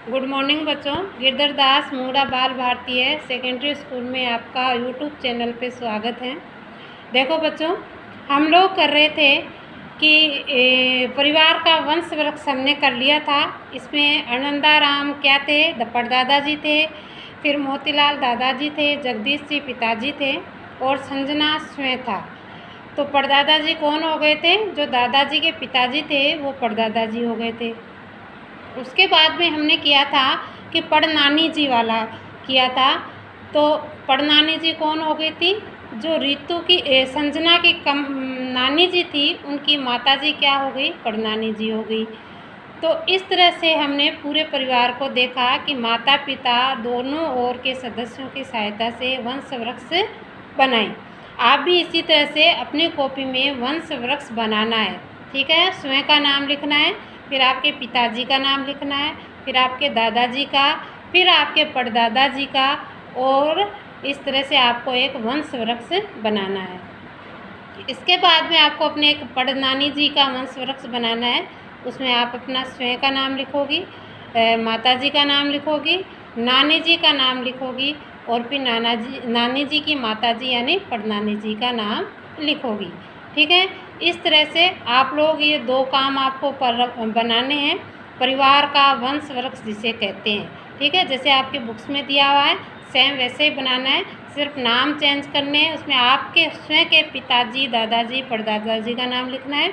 Good morning बच्चों। गिरधर दास मूड़ा बाल भारतीय सेकेंडरी स्कूल में आपका यूट्यूब चैनल पे स्वागत है। देखो बच्चों, हम लोग कर रहे थे कि परिवार का वंश वृक्ष हमने कर लिया था। इसमें आनंदाराम क्या थे? परदादाजी थे, फिर मोतीलाल दादाजी थे, जगदीश जी पिताजी थे और संजना स्वयं था। तो परदादाजी कौन हो गए थे? जो दादाजी के पिताजी थे वो परदादाजी हो गए थे। उसके बाद में हमने किया था कि पड़नानी जी वाला किया था। तो पड़नानी जी कौन हो गई थी? जो रीतु की संजना की कम नानी जी थी, उनकी माता जी क्या हो गई? पड़नानी जी हो गई। तो इस तरह से हमने पूरे परिवार को देखा कि माता पिता दोनों ओर के सदस्यों की सहायता से वंश वृक्ष बनाएं। आप भी इसी तरह से अपनी कॉपी में वंश वृक्ष बनाना है, ठीक है। स्वयं का नाम लिखना है, फिर आपके पिताजी का नाम लिखना है, फिर आपके दादाजी का, फिर आपके परदादाजी का, और इस तरह से आपको एक वंश वृक्ष बनाना है। इसके बाद में आपको अपने एक पड़नानी जी का वंश वृक्ष बनाना है। उसमें आप अपना स्वयं का नाम लिखोगी, माताजी का नाम लिखोगी, नानी जी का नाम लिखोगी और फिर नानी जी की माताजी यानी पड़नानी जी का नाम लिखोगी, ठीक है। इस तरह से आप लोग ये दो काम आपको बनाने हैं, परिवार का वंश वृक्ष जिसे कहते हैं, ठीक है। जैसे आपके बुक्स में दिया हुआ है सेम वैसे ही बनाना है, सिर्फ नाम चेंज करने हैं। उसमें आपके स्वयं के पिताजी, दादाजी, परदादाजी का नाम लिखना है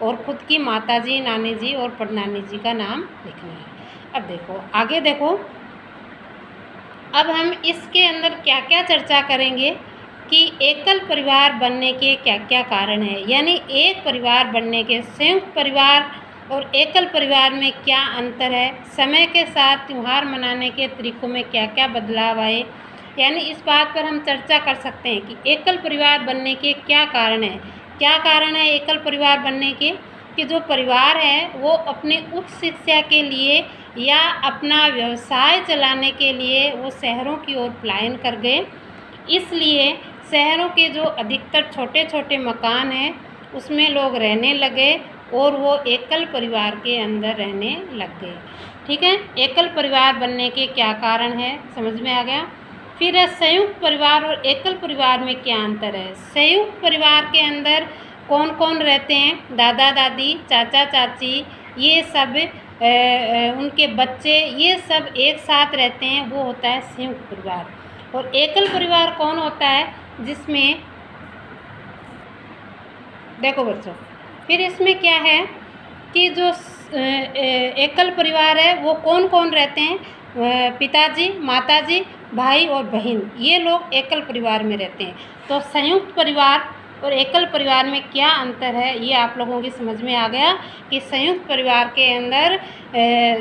और ख़ुद की माताजी, नानी जी और पड़नानी जी का नाम लिखना है। अब देखो आगे देखो, अब हम इसके अंदर क्या क्या चर्चा करेंगे कि एकल परिवार बनने के क्या क्या कारण हैं, यानी एक परिवार बनने के, संयुक्त परिवार और एकल परिवार में क्या अंतर है, समय के साथ त्यौहार मनाने के तरीक़ों में क्या क्या बदलाव आए, यानी इस बात पर हम चर्चा कर सकते हैं कि एकल परिवार बनने के क्या कारण है। क्या कारण है एकल परिवार बनने के? कि जो परिवार है वो अपने उच्च शिक्षा के लिए या अपना व्यवसाय चलाने के लिए वो शहरों की ओर पलायन कर गए। इसलिए शहरों के जो अधिकतर छोटे छोटे मकान हैं उसमें लोग रहने लगे और वो एकल परिवार के अंदर रहने लग गए, ठीक है। एकल परिवार बनने के क्या कारण है, समझ में आ गया। फिर संयुक्त परिवार और एकल परिवार में क्या अंतर है। संयुक्त परिवार के अंदर कौन कौन रहते हैं? दादा दादी, चाचा चाची, ये सब उनके बच्चे, ये सब एक साथ रहते हैं, वो होता है संयुक्त परिवार। और एकल परिवार कौन होता है? जिसमें देखो बच्चों, फिर इसमें क्या है कि जो एकल परिवार है वो कौन कौन रहते हैं? पिताजी, माताजी, भाई और बहन, ये लोग एकल परिवार में रहते हैं। तो संयुक्त परिवार और एकल परिवार में क्या अंतर है ये आप लोगों की समझ में आ गया कि संयुक्त परिवार के अंदर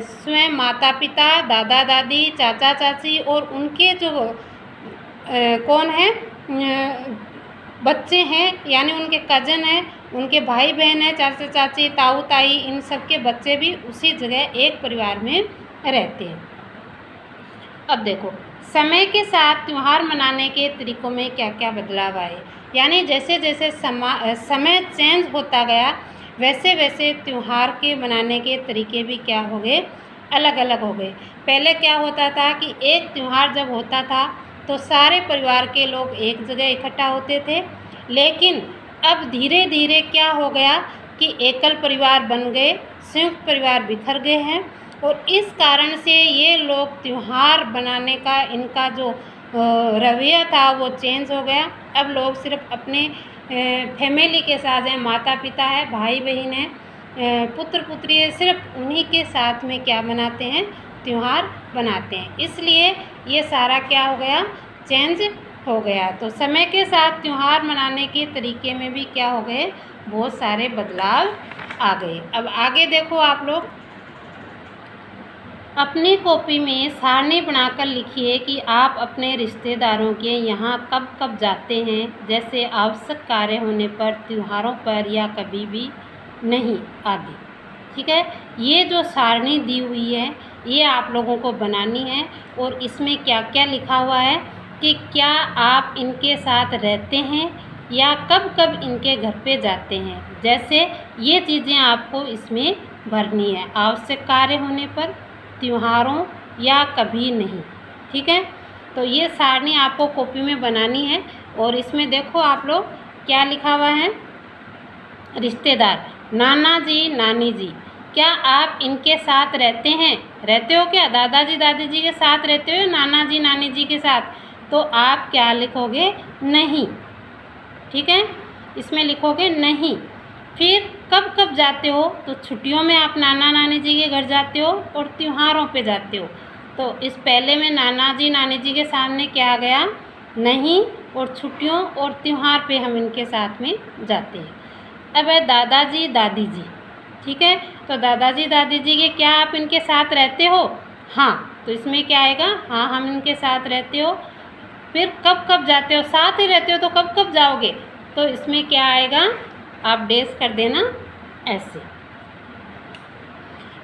स्वयं माता पिता, दादा दादी, चाचा चाची और उनके जो कौन है बच्चे हैं, यानी उनके कज़न हैं, उनके भाई बहन हैं, चाचा चाची, ताऊ ताई, इन सब के बच्चे भी उसी जगह एक परिवार में रहते हैं। अब देखो, समय के साथ त्यौहार मनाने के तरीक़ों में क्या क्या बदलाव आए, यानी जैसे जैसे समय चेंज होता गया वैसे वैसे त्यौहार के मनाने के तरीके भी क्या हो गए? अलग अलग हो गए। पहले क्या होता था कि एक त्यौहार जब होता था तो सारे परिवार के लोग एक जगह इकट्ठा होते थे, लेकिन अब धीरे धीरे क्या हो गया कि एकल परिवार बन गए, संयुक्त परिवार बिखर गए हैं और इस कारण से ये लोग त्यौहार बनाने का इनका जो रवैया था वो चेंज हो गया। अब लोग सिर्फ अपने फैमिली के साथ हैं, माता पिता है, भाई बहन है, पुत्र पुत्री है, सिर्फ उन्हीं के साथ में क्या बनाते हैं? त्यौहार बनाते हैं। इसलिए ये सारा क्या हो गया? चेंज हो गया। तो समय के साथ त्यौहार मनाने के तरीके में भी क्या हो गए? बहुत सारे बदलाव आ गए। अब आगे देखो, आप लोग अपनी कॉपी में सारणी बनाकर लिखिए कि आप अपने रिश्तेदारों के यहाँ कब कब जाते हैं, जैसे आवश्यक कार्य होने पर, त्योहारों पर या कभी भी नहीं, आदि, ठीक है। ये जो सारणी दी हुई है ये आप लोगों को बनानी है और इसमें क्या क्या लिखा हुआ है कि क्या आप इनके साथ रहते हैं या कब कब इनके घर पे जाते हैं, जैसे ये चीज़ें आपको इसमें भरनी है। आवश्यक कार्य होने पर, त्योहारों या कभी नहीं। ठीक है, तो ये सारणी आपको कॉपी में बनानी है। और इसमें देखो आप लोग क्या लिखा हुआ है, रिश्तेदार, नाना जी नानी जी, क्या आप इनके साथ रहते हैं? रहते हो क्या? दादाजी दादी जी के साथ रहते हो, नाना जी नानी जी के साथ? तो आप क्या लिखोगे? नहीं। ठीक है, इसमें लिखोगे नहीं। फिर कब कब जाते हो? तो छुट्टियों में आप नाना नानी जी के घर जाते हो और त्योहारों पे जाते हो। तो इस पहले में नाना जी नानी जी के सामने क्या आ गया? नहीं, और छुट्टियों और त्यौहार पे हम इनके साथ में जाते हैं। अब है दादाजी दादी जी। ठीक है, तो दादाजी दादी जी के क्या आप इनके साथ रहते हो? हाँ, तो इसमें क्या आएगा? हाँ, हम इनके साथ रहते हो। फिर कब कब जाते हो? साथ ही रहते हो तो कब कब जाओगे? तो इसमें क्या आएगा? आप डेस कर देना ऐसे।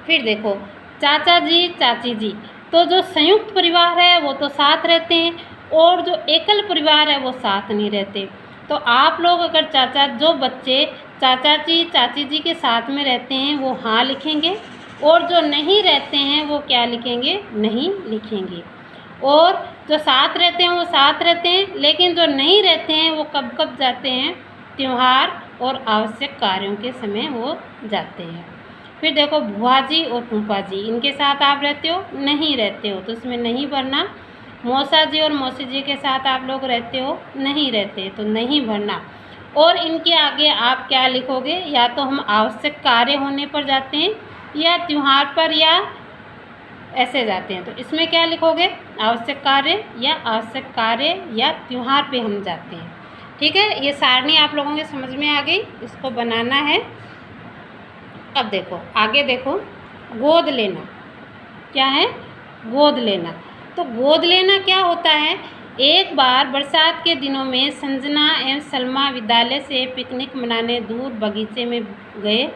फिर देखो चाचा जी चाची जी, तो जो संयुक्त परिवार है वो तो साथ रहते हैं, और जो एकल परिवार है वो साथ नहीं रहते। तो आप लोग अगर जो बच्चे चाचा जी चाची जी के साथ में रहते हैं वो हाँ लिखेंगे, और जो नहीं रहते हैं वो क्या लिखेंगे? नहीं लिखेंगे। और जो साथ रहते हैं वो साथ रहते हैं, लेकिन जो नहीं रहते हैं वो कब कब जाते हैं? त्योहार और आवश्यक कार्यों के समय वो जाते हैं। फिर देखो बुआ जी और फूफा जी, इनके साथ आप रहते हो? नहीं रहते हो, तो इसमें नहीं भरना। मौसा जी और मौसी जी के साथ आप लोग रहते हो? नहीं रहते, तो नहीं भरना। और इनके आगे आप क्या लिखोगे? या तो हम आवश्यक कार्य होने पर जाते हैं, या त्योहार पर, या ऐसे जाते हैं। तो इसमें क्या लिखोगे? आवश्यक कार्य या त्योहार पे हम जाते हैं। ठीक है, ये सारणी आप लोगों के समझ में आ गई, इसको बनाना है। अब देखो आगे देखो, गोद लेना क्या है? गोद लेना। तो गोद लेना क्या होता है? एक बार बरसात के दिनों में संजना एवं सलमा विद्यालय से पिकनिक मनाने दूर बगीचे में गए।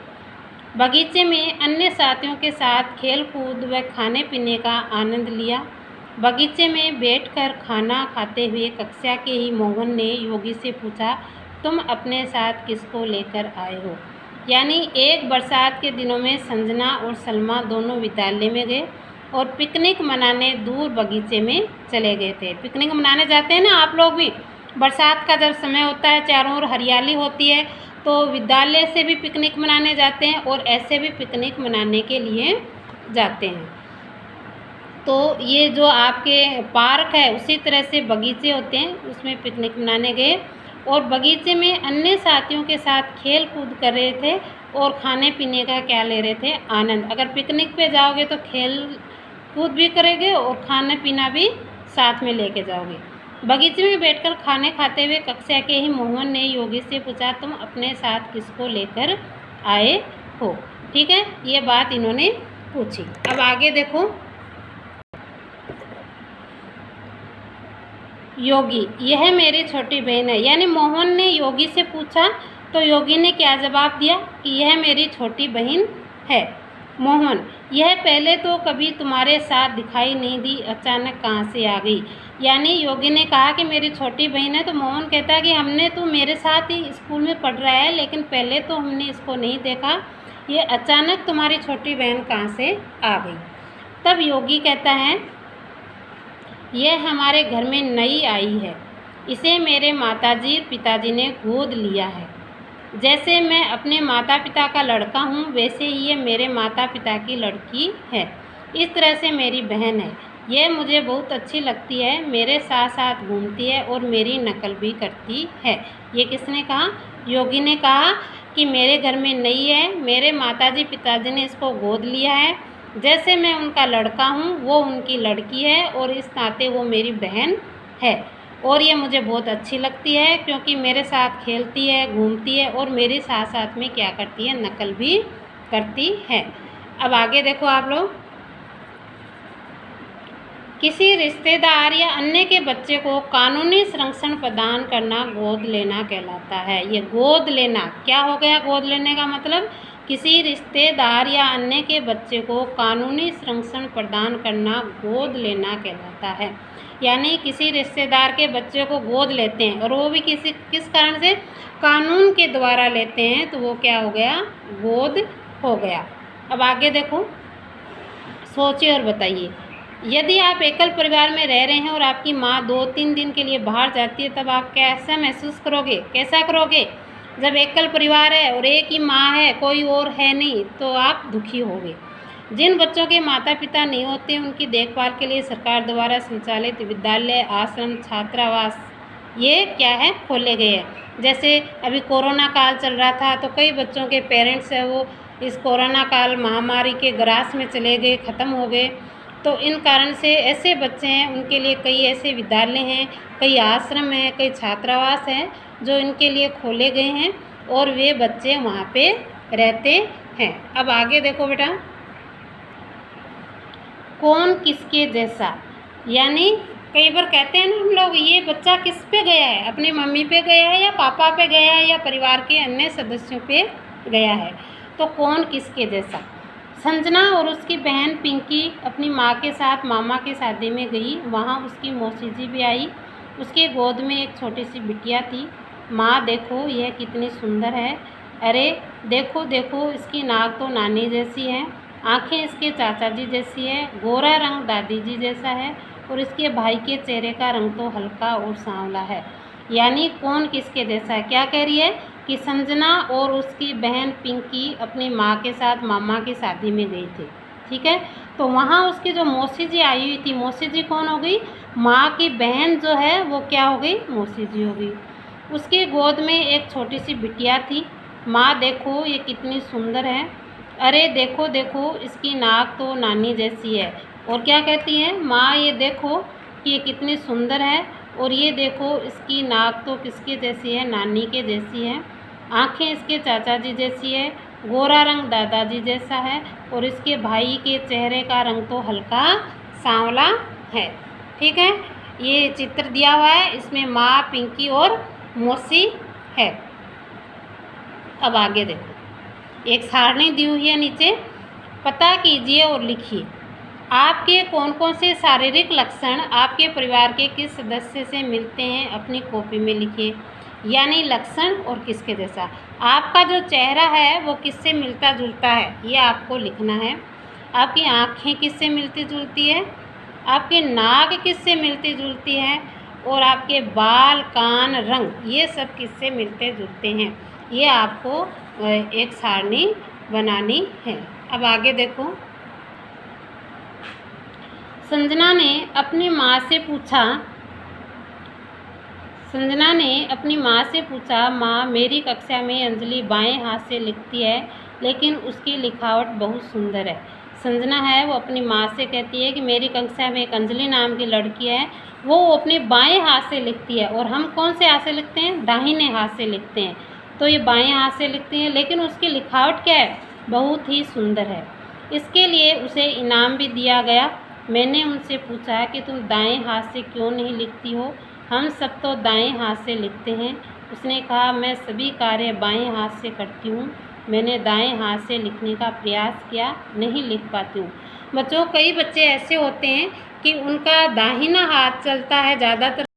बगीचे में अन्य साथियों के साथ खेल कूद व खाने पीने का आनंद लिया। बगीचे में बैठकर खाना खाते हुए कक्षा के ही मोहन ने योगी से पूछा, तुम अपने साथ किसको लेकर आए हो? यानी एक बरसात के दिनों में संजना और सलमा दोनों विद्यालय में गए और पिकनिक मनाने दूर बगीचे में चले गए थे। पिकनिक मनाने जाते हैं ना आप लोग भी, बरसात का जब समय होता है, चारों ओर हरियाली होती है, तो विद्यालय से भी पिकनिक मनाने जाते हैं और ऐसे भी पिकनिक मनाने के लिए जाते हैं। तो ये जो आपके पार्क है उसी तरह से बगीचे होते हैं, उसमें पिकनिक मनाने गए और बगीचे में अन्य साथियों के साथ खेल कूद कर रहे थे और खाने पीने का क्या ले रहे थे? आनंद। अगर पिकनिक पे जाओगे तो खेल कूद भी करेंगे और खाना पीना भी साथ में लेके जाओगे। बगीचे में बैठकर खाने खाते हुए कक्षा के ही मोहन ने योगी से पूछा, तुम अपने साथ किसको लेकर आए हो? ठीक है, ये बात इन्होंने पूछी। अब आगे देखो, योगी, यह मेरी छोटी बहन है। यानी मोहन ने योगी से पूछा तो योगी ने क्या जवाब दिया कि यह मेरी छोटी बहन है। मोहन, यह पहले तो कभी तुम्हारे साथ दिखाई नहीं दी, अचानक कहाँ से आ गई? यानी योगी ने कहा कि मेरी छोटी बहन है, तो मोहन कहता है कि हमने तो मेरे साथ ही स्कूल में पढ़ रहा है, लेकिन पहले तो हमने इसको नहीं देखा, ये अचानक तुम्हारी छोटी बहन कहाँ से आ गई? तब योगी कहता है, यह हमारे घर में नई आई है, इसे मेरे माताजी पिताजी ने गोद लिया है। जैसे मैं अपने माता पिता का लड़का हूँ, वैसे ही ये मेरे माता पिता की लड़की है। इस तरह से मेरी बहन है। यह मुझे बहुत अच्छी लगती है, मेरे साथ साथ घूमती है और मेरी नकल भी करती है। ये किसने कहा? योगी ने कहा कि मेरे घर में नई है, मेरे माताजी पिताजी ने इसको गोद लिया है, जैसे मैं उनका लड़का हूँ वो उनकी लड़की है और इस नाते वो मेरी बहन है, और ये मुझे बहुत अच्छी लगती है क्योंकि मेरे साथ खेलती है, घूमती है और मेरे साथ साथ में क्या करती है? नकल भी करती है। अब आगे देखो आप लोग, किसी रिश्तेदार या अन्य के बच्चे को कानूनी संरक्षण प्रदान करना गोद लेना कहलाता है। ये गोद लेना क्या हो गया? गोद लेने का मतलब किसी रिश्तेदार या अन्य के बच्चे को कानूनी संरक्षण प्रदान करना गोद लेना कहलाता है। यानी किसी रिश्तेदार के बच्चे को गोद लेते हैं और वो भी किस कारण से? कानून के द्वारा लेते हैं, तो वो क्या हो गया? गोद हो गया। अब आगे देखो, सोचिए और बताइए। यदि आप एकल परिवार में रह रहे हैं और आपकी माँ 2-3 दिन के लिए बाहर जाती है, तब आप कैसा महसूस करोगे, कैसा करोगे? जब एकल परिवार है और एक ही माँ है, कोई और है नहीं, तो आप दुखी होगे। जिन बच्चों के माता पिता नहीं होते, उनकी देखभाल के लिए सरकार द्वारा संचालित विद्यालय, आश्रम, छात्रावास ये क्या है, खोले गए हैं। जैसे अभी कोरोना काल चल रहा था, तो कई बच्चों के पेरेंट्स हैं वो इस कोरोना काल महामारी के ग्रास में चले गए, ख़त्म हो गए। तो इन कारण से ऐसे बच्चे हैं, उनके लिए कई ऐसे विद्यालय हैं, कई आश्रम हैं, कई छात्रावास हैं जो इनके लिए खोले गए हैं और वे बच्चे वहाँ पे रहते हैं। अब आगे देखो बेटा, कौन किसके जैसा, यानी कई बार कहते हैं ना हम लोग, ये बच्चा किस पे गया है, अपनी मम्मी पे गया है या पापा पे गया है या परिवार के अन्य सदस्यों पे गया है। तो कौन किसके जैसा। संजना और उसकी बहन पिंकी अपनी माँ के साथ मामा की शादी में गई। वहाँ उसकी मौसी जी भी आई। उसके गोद में एक छोटी सी बिटिया थी। माँ देखो यह कितनी सुंदर है, अरे देखो देखो इसकी नाक तो नानी जैसी है, आंखें इसके चाचा जी जैसी है, गोरा रंग दादी जी जैसा है और इसके भाई के चेहरे का रंग तो हल्का और सांवला है। यानी कौन किसके जैसा है। क्या कह रही है कि संजना और उसकी बहन पिंकी अपनी माँ के साथ मामा की शादी में गई थी, ठीक है। तो वहाँ उसकी जो मौसी जी आई हुई थी, मौसी जी कौन हो गई, माँ की बहन जो है वो क्या हो गई, मौसी जी हो गई। उसके गोद में एक छोटी सी बिटिया थी। माँ देखो ये कितनी सुंदर है, अरे देखो देखो इसकी नाक तो नानी जैसी है। और क्या कहती है माँ, ये देखो कि ये कितनी सुंदर है और ये देखो इसकी नाक तो किसके जैसी है, नानी के जैसी है, आंखें इसके चाचा जी जैसी है, गोरा रंग दादाजी जैसा है और इसके भाई के चेहरे का रंग तो हल्का सांवला है, ठीक है। ये चित्र दिया हुआ है, इसमें माँ, पिंकी और मौसी है। अब आगे देखो, एक सारणी दी हुई है नीचे, पता कीजिए और लिखिए आपके कौन कौन से शारीरिक लक्षण आपके परिवार के किस सदस्य से मिलते हैं, अपनी कॉपी में लिखिए। यानी लक्षण और किसके जैसा। आपका जो चेहरा है वो किससे मिलता जुलता है, ये आपको लिखना है। आपकी आँखें किससे मिलती जुलती है, आपकी नाक किससे मिलती जुलती है और आपके बाल, कान, रंग ये सब किससे मिलते जुलते हैं, ये आपको एक सारणी बनानी है। अब आगे देखो, संजना ने अपनी माँ से पूछा, माँ मेरी कक्षा में अंजलि बाएं हाथ से लिखती है लेकिन उसकी लिखावट बहुत सुंदर है। संजना है वो अपनी माँ से कहती है कि मेरी कक्षा में एक अंजलि नाम की लड़की है, वो अपने बाएं हाथ से लिखती है और हम कौन से हाथ से लिखते हैं, दाहिने हाथ से लिखते हैं। तो ये बाएं हाथ से लिखती हैं लेकिन उसकी लिखावट क्या है, बहुत ही सुंदर है। इसके लिए उसे इनाम भी दिया गया। मैंने उनसे पूछा कि तुम दाएं हाथ से क्यों नहीं लिखती हो, हम सब तो दाएं हाथ से लिखते हैं। उसने कहा मैं सभी कार्य बाएं हाथ से करती हूँ, मैंने दाएं हाथ से लिखने का प्रयास किया, नहीं लिख पाती हूँ। बच्चों कई बच्चे ऐसे होते हैं कि उनका दाहिना हाथ चलता है ज़्यादातर